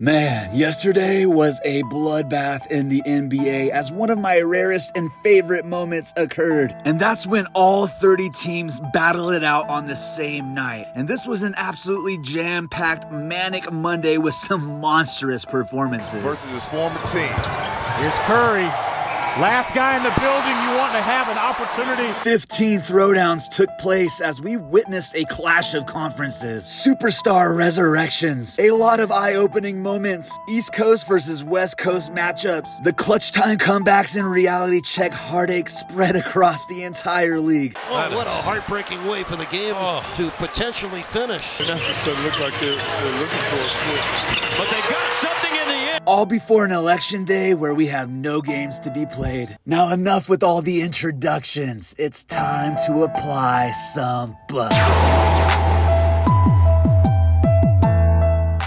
Man, yesterday was a bloodbath in the NBA as one of my rarest and favorite moments occurred. And that's when all 30 teams battle it out on the same night. And this was an absolutely jam-packed, manic Monday with some monstrous performances. Versus his former team. Here's Curry. Last guy in the building, you want to have an opportunity. 15 throwdowns took place as we witnessed a clash of conferences, superstar resurrections, a lot of eye-opening moments, East Coast versus West Coast matchups, the clutch time comebacks and reality check heartache spread across the entire league. Oh, what a heartbreaking way for the game to potentially finish. It doesn't look like they're looking for a quit. But they got something in the end. All before an election day where we have no games to be played. Now enough with all the introductions. It's time to apply some buttons.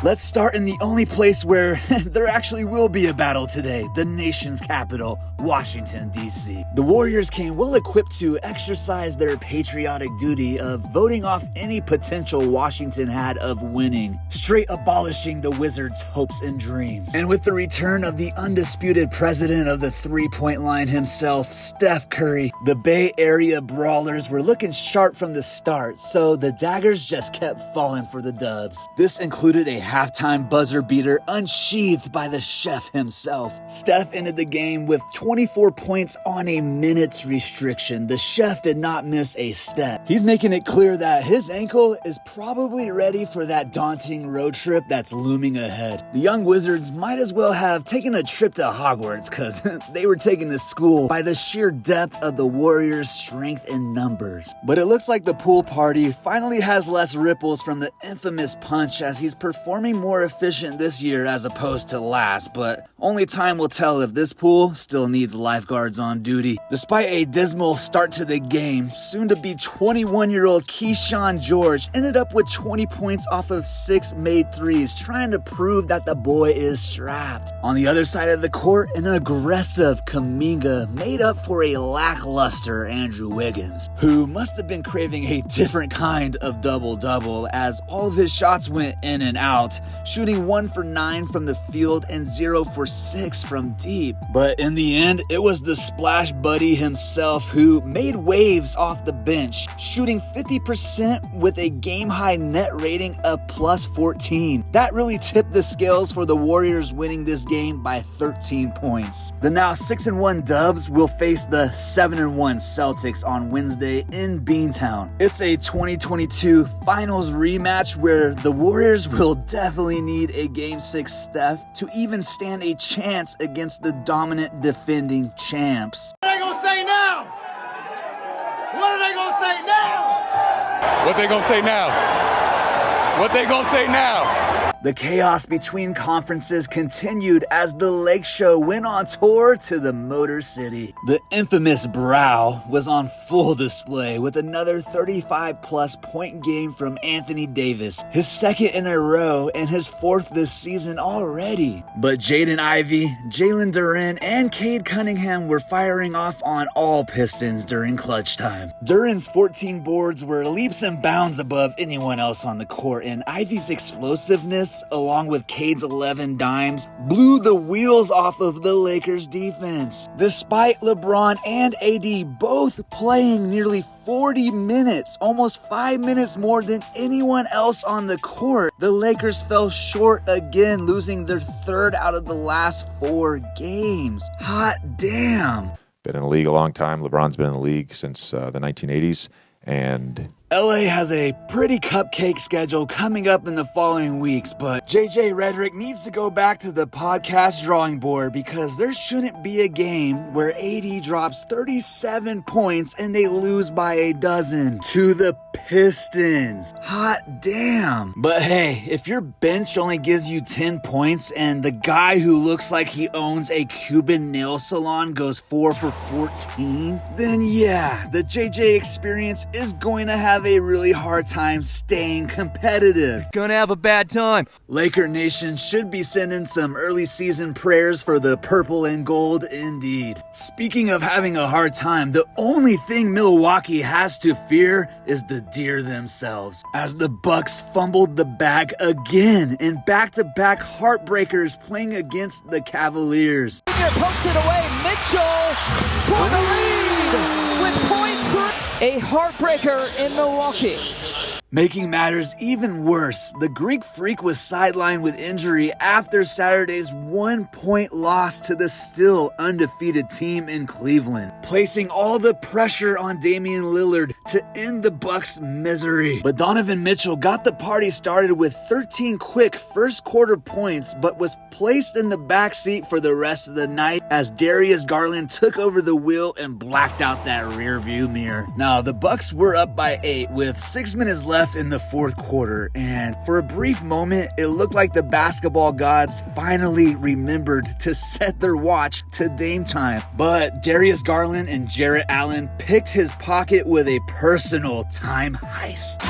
Let's start in the only place where there actually will be a battle today, the nation's capital, Washington, D.C. The Warriors came well equipped to exercise their patriotic duty of voting off any potential Washington had of winning, straight abolishing the Wizards' hopes and dreams. And with the return of the undisputed president of the three-point line himself, Steph Curry, the Bay Area Brawlers were looking sharp from the start, so the daggers just kept falling for the dubs. This included a halftime buzzer beater unsheathed by the chef himself. Steph ended the game with 24 points on a minute's restriction. The chef did not miss a step. He's making it clear that his ankle is probably ready for that daunting road trip that's looming ahead. The young Wizards might as well have taken a trip to Hogwarts because they were taken to school by the sheer depth of the Warriors' strength in numbers. But it looks like the pool party finally has less ripples from the infamous punch as he's performing more efficient this year as opposed to last, but only time will tell if this pool still needs lifeguards on duty. Despite a dismal start to the game, soon-to-be 21-year-old Keyshawn George ended up with 20 points off of 6 made threes, trying to prove that the boy is strapped. On the other side of the court, an aggressive Kuminga made up for a lackluster Andrew Wiggins, who must have been craving a different kind of double-double as all of his shots went in and out, shooting 1 for 9 from the field and 0 for 6 from deep. But in the end, it was the splash buddy himself who made waves off the bench, shooting 50% with a game-high net rating of plus 14. That really tipped the scales for the Warriors winning this game by 13 points. The now 6-1 Dubs will face the 7-1 Celtics on Wednesday in Beantown. It's a 2022 finals rematch where the Warriors will definitely need a Game 6 Steph to even stand a chance against the dominant defending champs. What are they gonna say now? What are they gonna say now? What they gonna say now? What they gonna say now? The chaos between conferences continued as the Lake Show went on tour to the Motor City. The infamous Brow was on full display with another 35-plus point game from Anthony Davis, his second in a row and his fourth this season already. But Jaden Ivey, Jalen Duren, and Cade Cunningham were firing off on all pistons during clutch time. Duren's 14 boards were leaps and bounds above anyone else on the court, and Ivey's explosiveness, along with Cade's 11 dimes, blew the wheels off of the Lakers defense. Despite LeBron and AD both playing nearly 40 minutes, almost 5 minutes more than anyone else on the court, the Lakers fell short again, losing their third out of the last 4 games. Hot damn. Been in the league a long time. LeBron's been in the league since the 1980s, and LA has a pretty cupcake schedule coming up in the following weeks, but JJ Redick needs to go back to the podcast drawing board because there shouldn't be a game where AD drops 37 points and they lose by a dozen to the Pistons. Hot damn. But hey, if your bench only gives you 10 points and the guy who looks like he owns a Cuban nail salon goes 4 for 14, then yeah, the JJ experience is going to have have a really hard time staying competitive. Gonna have a bad time. Laker Nation should be sending some early season prayers for the purple and gold indeed. Speaking of having a hard time, the only thing Milwaukee has to fear is the Deer themselves, as the Bucks fumbled the bag again in back-to-back heartbreakers playing against the Cavaliers. Pokes it away, Mitchell for the lead with .3. A heartbreaker in Milwaukee. Making matters even worse, the Greek Freak was sidelined with injury after Saturday's 1-point loss to the still undefeated team in Cleveland, placing all the pressure on Damian Lillard to end the Bucks' misery. But Donovan Mitchell got the party started with 13 quick first quarter points, but was placed in the backseat for the rest of the night as Darius Garland took over the wheel and blacked out that rear view mirror. Now, the Bucks were up by 8 with 6 minutes left in the fourth quarter, and for a brief moment, it looked like the basketball gods finally remembered to set their watch to Dame time. But Darius Garland and Jarrett Allen picked his pocket with a personal time heist.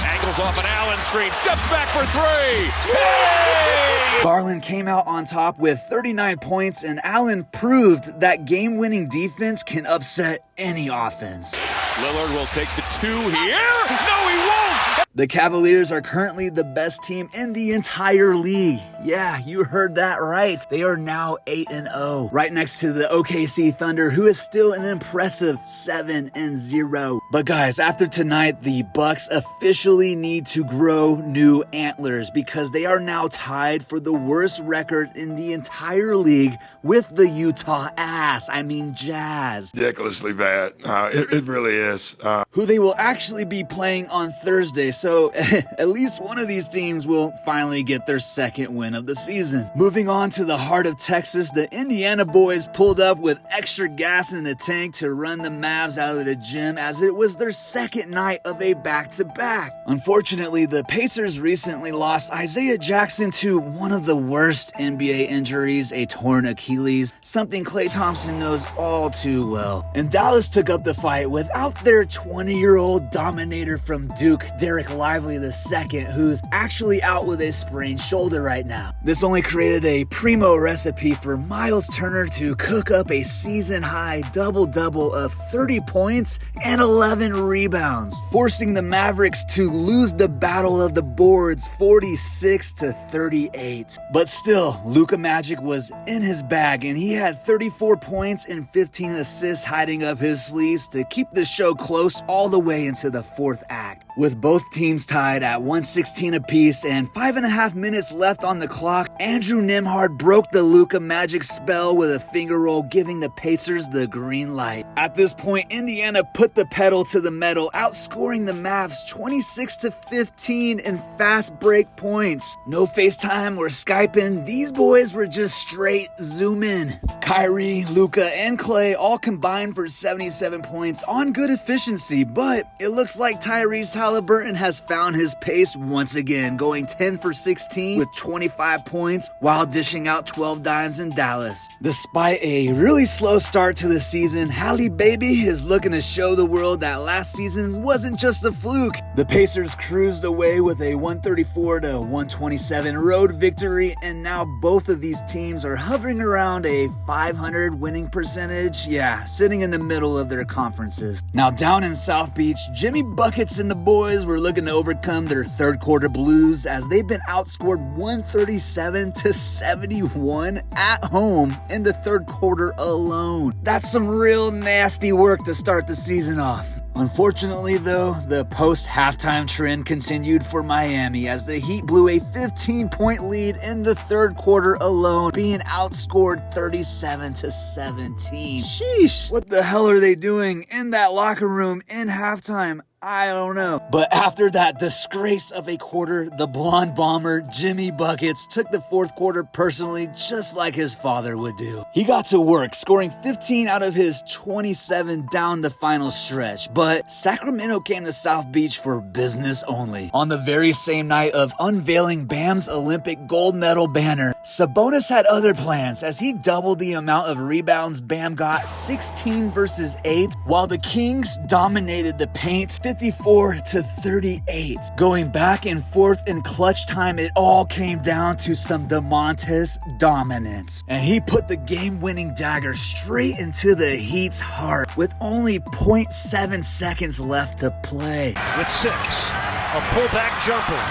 Angles off an Allen screen, steps back for three. Hey! Garland came out on top with 39 points, and Allen proved that game-winning defense can upset any offense. Lillard will take the 2 here. No, he won't. The Cavaliers are currently the best team in the entire league. Yeah, you heard that right. They are now 8-0, right next to the OKC Thunder, who is still an impressive 7-0. But guys, after tonight, the Bucks officially need to grow new antlers because they are now tied for the worst record in the entire league with the Utah Jazz. Ridiculously bad. It really is. Who they will actually be playing on Thursday. So at least one of these teams will finally get their second win of the season. Moving on to the heart of Texas, the Indiana boys pulled up with extra gas in the tank to run the Mavs out of the gym as it was their second night of a back-to-back. Unfortunately, the Pacers recently lost Isaiah Jackson to one of the worst NBA injuries, a torn Achilles, something Klay Thompson knows all too well. And Dallas took up the fight without their 20-year-old dominator from Duke, Derek Lively II, who's actually out with a sprained shoulder right now. This only created a primo recipe for Miles Turner to cook up a season-high double-double of 30 points and 11 rebounds, forcing the Mavericks to lose the battle of the boards 46-38. But still, Luka Magic was in his bag, and he had 34 points and 15 assists hiding up his sleeves to keep the show close all the way into the fourth act. With both teams tied at 116 apiece and 5.5 minutes left on the clock, Andrew Nembhard broke the Luka Magic spell with a finger roll, giving the Pacers the green light. At this point, Indiana put the pedal to the metal, outscoring the Mavs 26-15 in fast break points. No FaceTime or Skyping, these boys were just straight zoom in. Kyrie, Luka, and Klay all combined for 77 points on good efficiency, but it looks like Tyrese Halliburton has found his pace once again, going 10 for 16 with 25 points while dishing out 12 dimes in Dallas. Despite a really slow start to the season, Halle Baby is looking to show the world that last season wasn't just a fluke. The Pacers cruised away with a 134-127 road victory, and now both of these teams are hovering around a 500 winning percentage. Yeah, sitting in the middle of their conferences. Now down in South Beach, Jimmy Buckets and the boys were looking to overcome their third quarter blues as they've been outscored 137-71 at home in the third quarter alone. That's some real nasty work to start the season off. Unfortunately, though, the post-halftime trend continued for Miami as the Heat blew a 15-point lead in the third quarter alone, being outscored 37-17. Sheesh. What the hell are they doing in that locker room in halftime? I don't know. But after that disgrace of a quarter, the blonde bomber, Jimmy Buckets, took the fourth quarter personally, just like his father would do. He got to work, scoring 15 out of his 27 down the final stretch. But Sacramento came to South Beach for business only. On the very same night of unveiling Bam's Olympic gold medal banner, Sabonis had other plans as he doubled the amount of rebounds Bam got, 16 versus 8, while the Kings dominated the paint, 54-38. Going back and forth in clutch time, it all came down to some Domantas dominance. And he put the game-winning dagger straight into the Heat's heart with only 0.7 seconds left to play. With 6, a pullback jumper.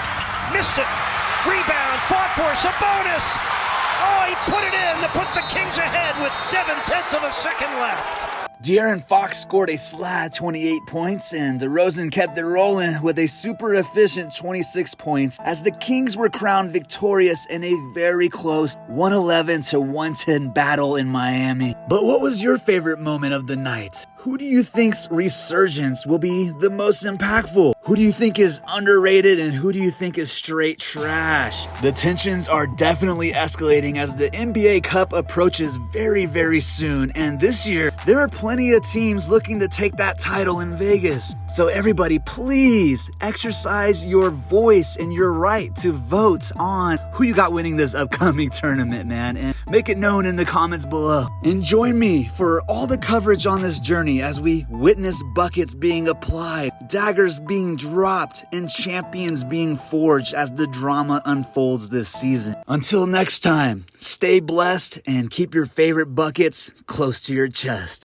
Missed it. Rebound, fought for Sabonis. Oh, he put it in to put the Kings ahead with 0.7 of a second left. De'Aaron Fox scored a slab 28 points, and DeRozan kept it rolling with a super efficient 26 points as the Kings were crowned victorious in a very close 111-110 battle in Miami. But what was your favorite moment of the night? Who do you think's resurgence will be the most impactful? Who do you think is underrated and who do you think is straight trash? The tensions are definitely escalating as the NBA Cup approaches very, very soon. And this year, there are plenty of teams looking to take that title in Vegas. So everybody, please exercise your voice and your right to vote on who you got winning this upcoming tournament, man. And make it known in the comments below. And join me for all the coverage on this journey as we witness buckets being applied, daggers being dropped, and champions being forged as the drama unfolds this season. Until next time, stay blessed and keep your favorite buckets close to your chest.